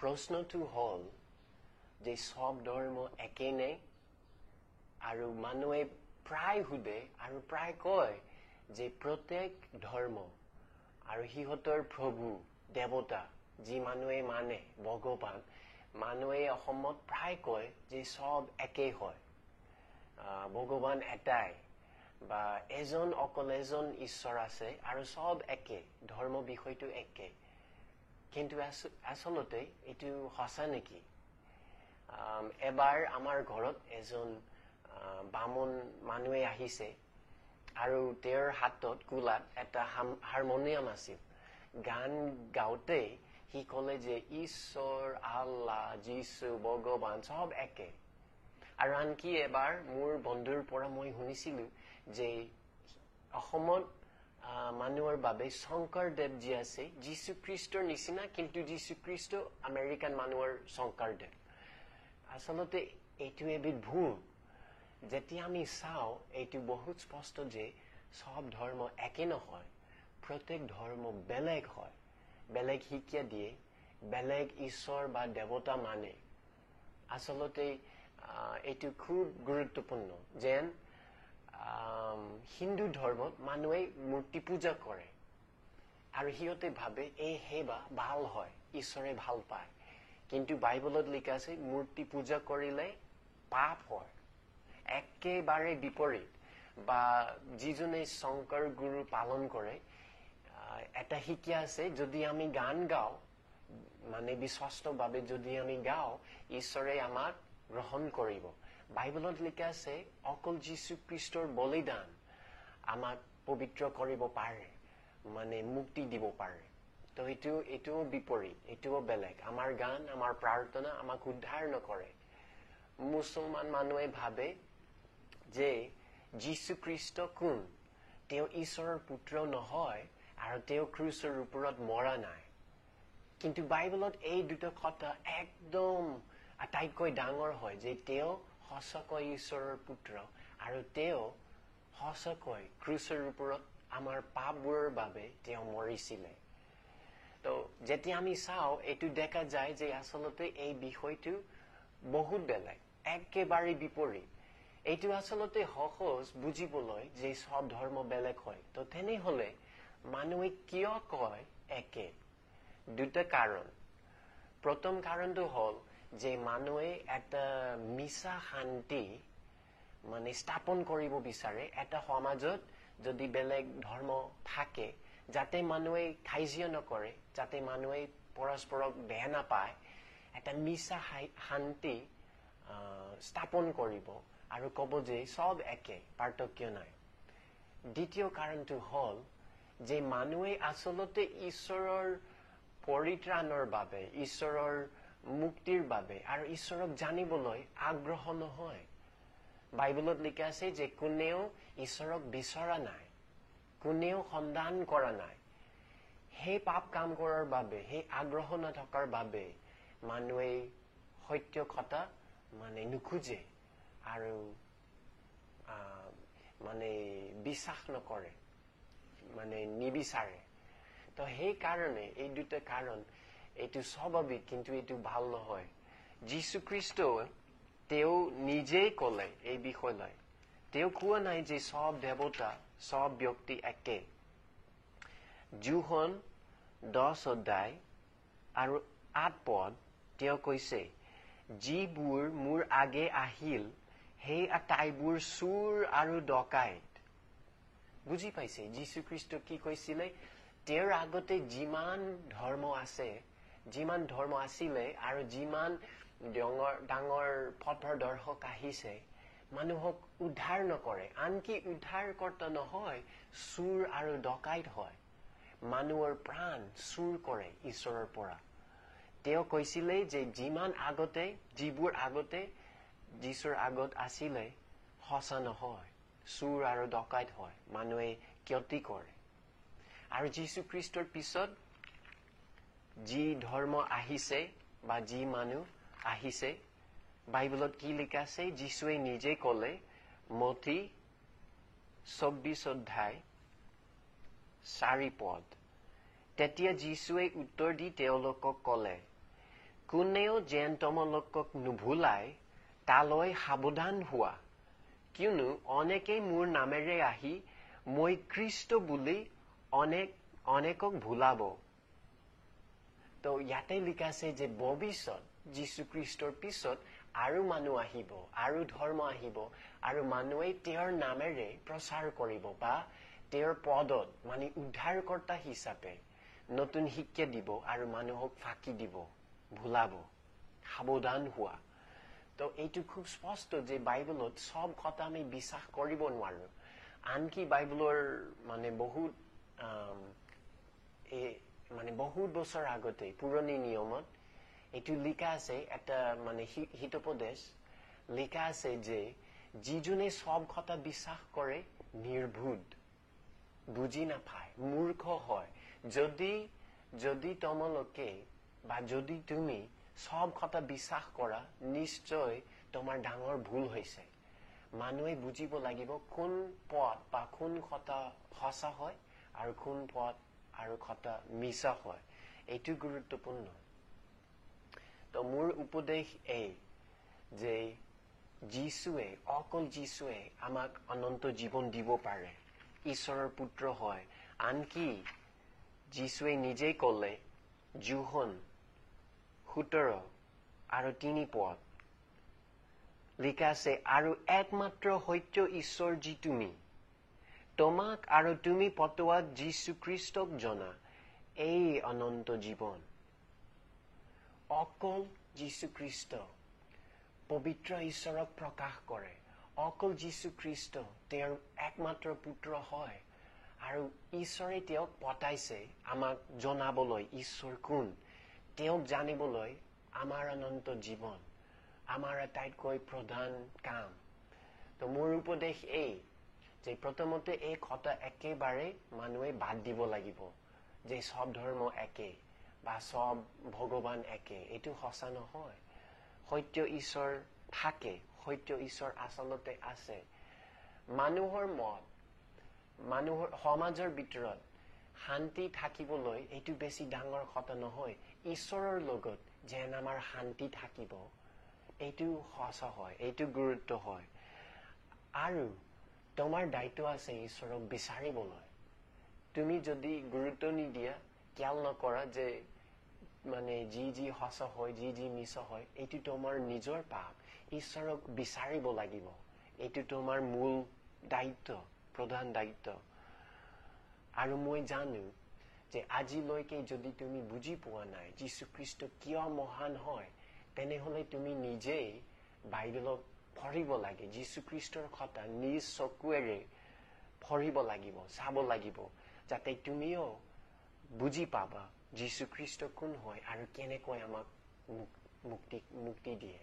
প্ৰশ্নটো হ'ল যে সব ধৰ্ম একেই নে আৰু মানুহে প্ৰায় সুধে আৰু প্ৰায় কয় যে প্ৰত্যেক ধৰ্ম আৰু সিহঁতৰ প্ৰভু দেৱতা যি মানুহে মানে ভগৱান মানুহে অসমত প্ৰায় কয় যে সব একেই হয় ভগৱান এটাই বা অকল এজন ঈশ্বৰ আছে আৰু সব একে ধৰ্ম বিষয়টো একে কিন্তু আসলতে এইটো সঁচা নেকি এবাৰ আমাৰ ঘৰত এজন বামন মানুহে আহিছে আৰু তেওঁৰ হাতত কোলাত এটা হাৰমনিয়াম আছিল গান গাওঁতে সি ক'লে যে ঈশ্বৰ আল্লাহ যীশু ভগৱান সব একে আৰু আনকি এবাৰ মোৰ বন্ধুৰ পৰা মই শুনিছিলো যে অসমত মানুহৰ বাবে শংকৰদেৱ যি আছে যীশুখ্ৰীষ্টৰ নিচিনা কিন্তু যীশুখ্ৰীষ্ট আমেৰিকান মানুহৰ শংকৰদেৱ আসলতে এইটো এবিধ ভুল যেতিয়া আমি চাওঁ এইটো বহুত স্পষ্ট যে সব ধৰ্ম একে নহয় প্ৰত্যেক ধৰ্ম বেলেগ হয় বেলেগ শিক্ষা দিয়ে বেলেগ ঈশ্বৰ বা দেৱতা মানে আসলতে এইটো খুব গুৰুত্বপূৰ্ণ যেন হিন্দু ধৰ্মত মানুহে মূৰ্তি পূজা কৰে আৰু সিহঁতে ভাবে এই সেৱা ভাল হয় ঈশ্বৰে ভাল পায় কিন্তু বাইবেলত লিখা আছে মূৰ্তি পূজা কৰিলে পাপ হয় একেবাৰে বিপৰীত বা যিজনে শংকৰ গুৰু পালন কৰে এটা শিক্ষা আছে যদি আমি গান গাওঁ মানে বিশ্বস্তভাৱে যদি আমি গাওঁ ঈশ্বৰে আমাক গ্ৰহণ কৰিব বাইবেলত লিখা আছে অকল যীশুখ্ৰীষ্টৰ বলিদান আমাক পবিত্ৰ কৰিব পাৰে মানে মুক্তি দিব পাৰে তো এইটোও বিপৰীত এইটোও বেলেগ আমাৰ গান আমাৰ প্ৰাৰ্থনা আমাক উদ্ধাৰ নকৰে মুছলমান মানুহে ভাবে যে যীশুখ্ৰীষ্ট কোন তেওঁ ঈশ্বৰৰ পুত্ৰ নহয় আৰু তেওঁ ক্ৰুচৰ ওপৰত মৰা নাই কিন্তু বাইবেলত এই দুটা কথা একদম আটাইতকৈ ডাঙৰ হয় যে তেওঁ সঁচাকৈ ঈশ্বৰৰ পুত্ৰ আৰু তেওঁ সঁচাকৈ ক্ৰুচৰ ওপৰত আমাৰ পাপবোৰৰ বাবে তেওঁ মৰিছিলে তো যেতিয়া আমি চাওঁ এইটো দেখা যায় যে আসলতে এই বিষয়টো বহুত বেলেগ একেবাৰে বিপৰীত এইটো আসলতে সহজ বুজিবলৈ যে সব ধৰ্ম বেলেগ হয় তো তেনেহলে মানুহে কিয় কয় একে দুটা কাৰণ প্ৰথম কাৰণটো হ'ল যে মানুহে এটা মিছা শান্তি মানে স্থাপন কৰিব বিচাৰে এটা সমাজত যদি বেলেগ ধৰ্ম থাকে যাতে মানুহে কাজিয়া নকৰে যাতে মানুহে পৰস্পৰক বেয়া নাপায় এটা মিছা শান্তি স্থাপন কৰিব আৰু ক'ব যে সব একে পাৰ্থক্য নাই দ্বিতীয় কাৰণটো হ'ল যে মানুহে আচলতে ঈশ্বৰৰ পৰিত্ৰাণৰ বাবে ঈশ্বৰৰ মুক্তিৰ বাবে আৰু ঈশ্বৰক জানিবলৈ আগ্ৰহ নহয় বাইবেলত লিখা আছে যে কোনেও ঈশ্বৰক বিচৰা নাই কোনেও সন্ধান কৰা নাই সেই পাপ কাম কৰাৰ বাবে সেই আগ্ৰহ নথকাৰ বাবে মানুহে সত্য কথা মানে নুখুজে আৰু মানে বিশ্বাস নকৰে মানে নিবিচাৰে তো সেই কাৰণে এই দুটা কাৰণ এইটো স্বাভাৱিক কিন্তু এইটো ভাল নহয় যীশুখ্ৰীষ্ট তেওঁ নিজেই ক'লে এই বিষয়লৈ তেওঁ কোৱা নাই যে সব দেৱতা সব ব্যক্তি একে যোহন 10 অধ্যায় আৰু 8 পদ তেওঁ কৈছে যিবোৰ মোৰ আগে আহিল সেই আটাইবোৰ চোৰ আৰু ডকাইত বুজি পাইছে যীশুখ্ৰীষ্ট কি কৈছিলে তেওঁৰ আগতে যিমান ধৰ্ম আছিলে আৰু যিমান ডাঙৰ পথপ্ৰদৰ্শক আহিছে মানুহক উদ্ধাৰ নকৰে আনকি উদ্ধাৰকৰ্তা নহয় চোৰ আৰু ডকাইত হয় মানুহৰ প্ৰাণ চুৰ কৰে ঈশ্বৰৰ পৰা তেওঁ কৈছিলে যে যিবোৰ আগতে যীশুৰ আগত আছিলে সঁচা নহয় চুৰ আৰু ডকাইত হয় মানুহে ক্ষতি কৰে আৰু যীশুখ্ৰীষ্টৰ পিছত যি ধৰ্ম আহিছে বা যি মানুহ আহিছে বাইবেলত কি লিখা আছে যীশুৱে নিজে ক'লে মথি 24 অধ্যায় 4 পদ তেতিয়া যীশুৱে উত্তৰ দি তেওঁলোকক ক'লে কোনেও যেন তোমালোকক নুভুলাই তালৈ সাৱধান হোৱা, কিয়নো অনেকেই মোৰ নামেৰে আহি মই খ্ৰীষ্ট বুলি অনেকক ভুলাব। তো ইয়াতে লিখা আছে যে ভৱিষ্যত যীশুখ্ৰীষ্টৰ পিছত আৰু মানুহ আহিব, আৰু ধৰ্ম আহিব, আৰু মানুহে তেওঁৰ নামেৰে প্ৰচাৰ কৰিব বা তেওঁৰ পদত মানে উদ্ধাৰকৰ্তা হিচাপে নতুন শিক্ষা দিব আৰু মানুহক ফাঁকি দিব, ভুলাব, সাৱধান হোৱা। তো এইটো খুব স্পষ্ট যে বাইবেলত সব কথা আমি বিশ্বাস কৰিব নোৱাৰো। আনকি বাইবেলৰ মানে বহুত বছৰ আগতে পুৰণি নিয়মত এইটো লিখা আছে, এটা মানে হিতোপদেশ লিখা আছে যে যিজনে সব কথা বিশ্বাস কৰে নিৰ্বুধ, বুজি নাপায়, মূৰ্খ হয়। যদি তোমালোকে বা যদি তুমি সব কথা বিশ্বাস কৰা, নিশ্চয় তোমাৰ ডাঙৰ ভুল হৈছে। মানুহে বুজিব লাগিব কোন পথ বা কোন কথা সঁচা হয় আৰু কোন পথ আৰু কথা মিছা হয়। এইটো গুৰুত্বপূৰ্ণ। তো মোৰ উপদেশ এই যে অকল যীশুৱে আমাক অনন্ত জীৱন দিব পাৰে, ঈশ্বৰৰ পুত্ৰ হয়। আনকি যীশুৱে নিজেই ক'লে যোহন 17:3 লিখা আছে, আৰু একমাত্ৰ সত্য ঈশ্বৰ যি তোমাক আৰু তুমি পতোৱা যীশুখ্ৰীষ্টক জনা, এই অনন্ত জীৱন। অকল যীশুখ্ৰীষ্ট পবিত্ৰ ঈশ্বৰক প্ৰকাশ কৰে। অকল যীশুখ্ৰীষ্ট তেওঁৰ একমাত্ৰ পুত্ৰ হয়, আৰু ঈশ্বৰে তেওঁক পঠাইছে আমাক জনাবলৈ ঈশ্বৰ কোন, তেওঁক জানিবলৈ আমাৰ অনন্ত জীৱন, আমাৰ আটাইতকৈ প্ৰধান কাম। তো মোৰ উপদেশ এই যে প্ৰথমতে এই কথা একেবাৰে মানুহে বাদ দিব লাগিব যে সব ধৰ্ম একে বা সব ভগৱান একে। এইটো সঁচা নহয়। সত্য ঈশ্বৰ থাকে, সত্য ঈশ্বৰ আচলতে আছে। মানুহৰ সমাজৰ ভিতৰত শান্তি থাকিবলৈ এইটো বেছি ডাঙৰ কথা নহয়। ঈশ্বৰৰ লগত যেন আমাৰ শান্তি থাকিব, এইটো সঁচা হয়, এইটো গুৰুত্ব হয়। আৰু তোমাৰ দায়িত্ব আছে ঈশ্বৰক বিচাৰিবলৈ। তুমি যদি গুৰুত্ব নিদিয়া, খেয়াল নকৰা যে মানে যি সঁচা হয়, যি মিছা হয়, এইটো তোমাৰ নিজৰ পাপ। ঈশ্বৰক বিচাৰিব লাগিব। এইটো তোমাৰ মূল দায়িত্ব, প্ৰধান দায়িত্ব। আৰু মই জানো যে আজিলৈকে যদি তুমি বুজি পোৱা নাই যীশুখ্ৰীষ্ট কিয় মহান হয়, তেনেহলে তুমি নিজেই বাইবেলক পঢ়িব লাগে। যীশুখ্ৰীষ্টৰ কথা নিজ চকুৰে পঢ়িব লাগিব, চাব লাগিব, যাতে তুমিও বুজি পাবা যীশুখ্ৰীষ্ট কোন হয় আৰু কেনেকৈ আমাক মুক্তি দিয়ে।